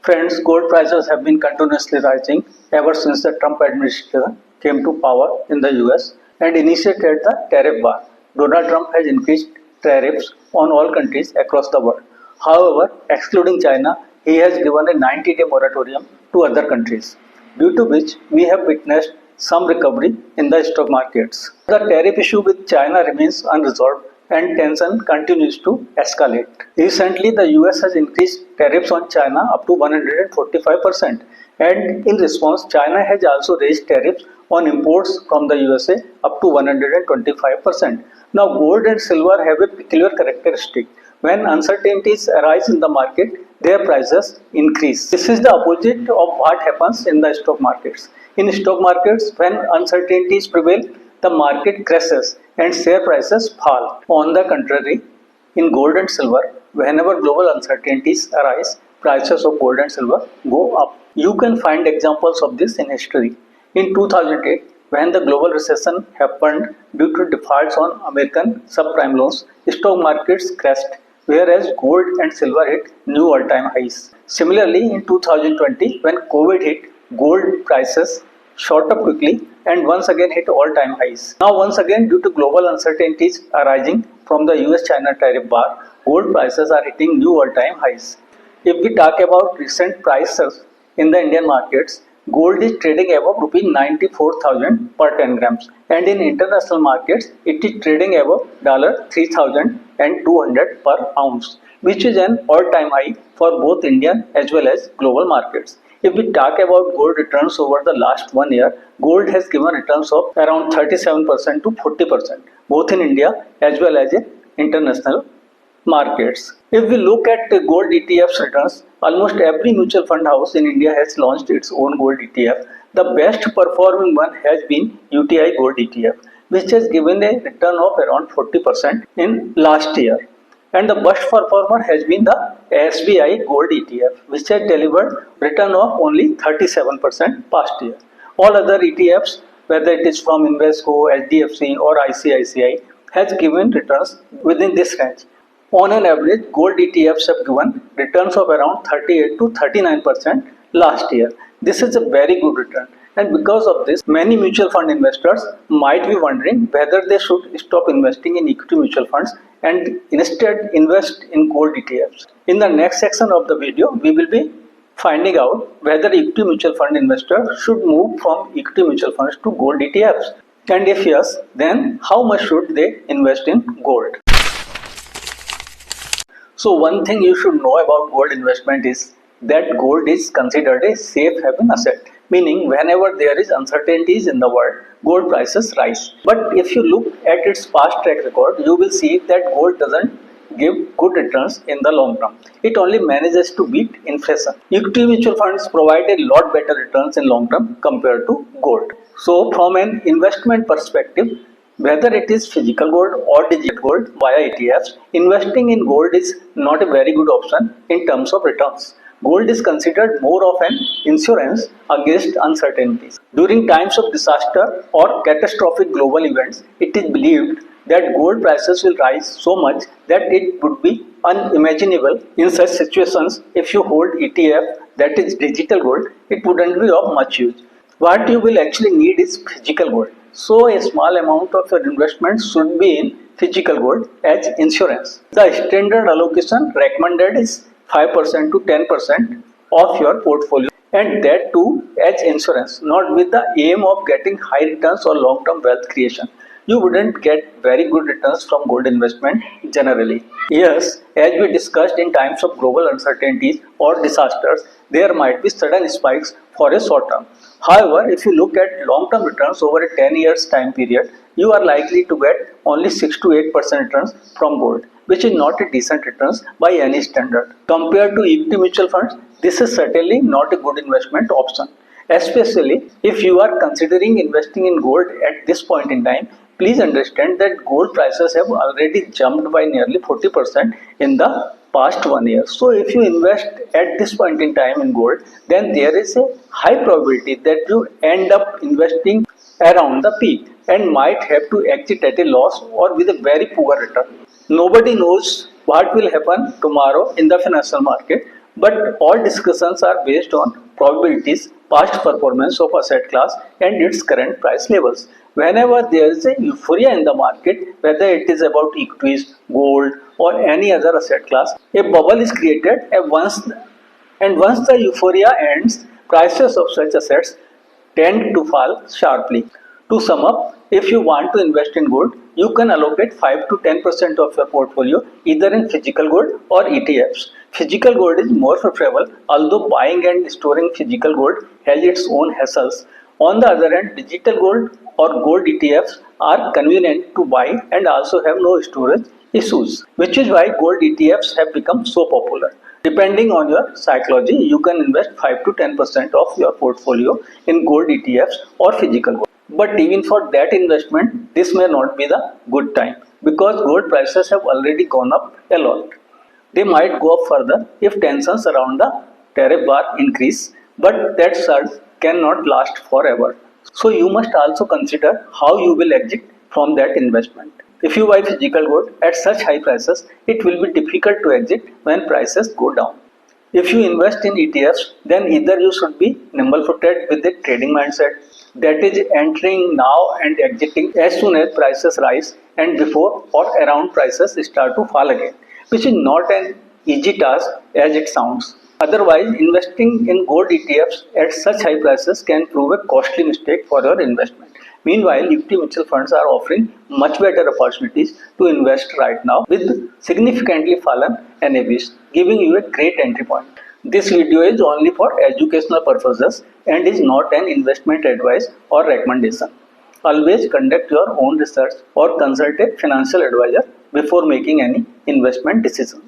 Friends, gold prices have been continuously rising ever since the Trump administration came to power in the US and initiated the tariff war. Donald Trump has increased tariffs on all countries across the world. However, excluding China, he has given a 90-day moratorium to other countries, due to which we have witnessed some recovery in the stock markets. The tariff issue with China remains unresolved and tension continues to escalate. Recently, the US has increased tariffs on China up to 145%, and in response, China has also raised tariffs on imports from the USA up to 125%. Now, gold and silver have a peculiar characteristic. When uncertainties arise in the market, their prices increase. This is the opposite of what happens in the stock markets. In stock markets, when uncertainties prevail, the market crashes and share prices fall. On the contrary, in gold and silver, whenever global uncertainties arise, prices of gold and silver go up. You can find examples of this in history. In 2008, when the global recession happened due to defaults on American subprime loans, stock markets crashed, whereas gold and silver hit new all-time highs. Similarly, in 2020, when COVID hit, gold prices shot up quickly and once again hit all-time highs. Now once again, due to global uncertainties arising from the US-China tariff war, gold prices are hitting new all-time highs. If we talk about recent prices in the Indian markets, gold is trading above rupees 94,000 per 10 grams, and in international markets it is trading above $3,200 per ounce, which is an all-time high for both Indian as well as global markets. If we talk about gold returns over the last 1 year, gold has given returns of around 37% to 40%, both in India as well as in international markets. If we look at the gold ETF's returns, almost every mutual fund house in India has launched its own gold ETF. The best performing one has been UTI Gold ETF, which has given a return of around 40% in last year. And the best performer has been the SBI Gold ETF, which has delivered return of only 37% past year. All other ETFs, whether it is from Invesco, HDFC or ICICI, has given returns within this range. On an average, gold ETFs have given returns of around 38 to 39% last year. This is a very good return, and because of this, many mutual fund investors might be wondering whether they should stop investing in equity mutual funds and instead invest in gold ETFs. In the next section of the video, we will be finding out whether equity mutual fund investors should move from equity mutual funds to gold ETFs, and if yes, then how much should they invest in gold. So one thing you should know about gold investment is that gold is considered a safe haven asset, meaning whenever there is uncertainties in the world, gold prices rise. But if you look at its past track record, you will see that gold doesn't give good returns in the long term. It only manages to beat inflation. Equity mutual funds provide a lot better returns in long term compared to gold. So from an investment perspective, whether it is physical gold or digital gold via ETFs, investing in gold is not a very good option in terms of returns. Gold is considered more of an insurance against uncertainties. During times of disaster or catastrophic global events, it is believed that gold prices will rise so much that it would be unimaginable in such situations. If you hold ETF, that is digital gold, it wouldn't be of much use. What you will actually need is physical gold. So a small amount of your investment should be in physical gold as insurance. The standard allocation recommended is 5% to 10% of your portfolio, and that too as insurance, not with the aim of getting high returns or long-term wealth creation. You wouldn't get very good returns from gold investment generally. Yes, as we discussed, in times of global uncertainties or disasters, there might be sudden spikes for a short term. However, if you look at long-term returns over a 10 years time period, you are likely to get only 6 to 8% returns from gold, which is not a decent returns by any standard. Compared to equity mutual funds, this is certainly not a good investment option. Especially if you are considering investing in gold at this point in time, please understand that gold prices have already jumped by nearly 40% in the past 1 year. So if you invest at this point in time in gold, then there is a high probability that you end up investing around the peak and might have to exit at a loss or with a very poor return. Nobody knows what will happen tomorrow in the financial market, But all discussions are based on probabilities, past performance of asset class and its current price levels. Whenever there is a euphoria in the market, whether it is about equities, gold or any other asset class, a bubble is created and once the euphoria ends, prices of such assets tend to fall sharply. To sum up, if you want to invest in gold, you can allocate 5 to 10% of your portfolio either in physical gold or ETFs. Physical gold is more preferable, although buying and storing physical gold has its own hassles. On the other hand, digital gold or gold ETFs are convenient to buy and also have no storage issues, which is why gold ETFs have become so popular. Depending on your psychology, you can invest 5 to 10% of your portfolio in gold ETFs or physical gold. But even for that investment, this may not be the good time because gold prices have already gone up a lot. They might go up further if tensions around the tariff war increase, but that surge cannot last forever. So you must also consider how you will exit from that investment. If you buy physical gold at such high prices, it will be difficult to exit when prices go down. If you invest in ETFs, then either you should be nimble footed with a trading mindset, that is, entering now and exiting as soon as prices rise and before or around prices start to fall again, which is not an easy task as it sounds. Otherwise, investing in gold ETFs at such high prices can prove a costly mistake for your investment. Meanwhile, equity mutual funds are offering much better opportunities to invest right now with significantly fallen NAVs, giving you a great entry point. This video is only for educational purposes and is not an investment advice or recommendation. Always conduct your own research or consult a financial advisor before making any investment decision.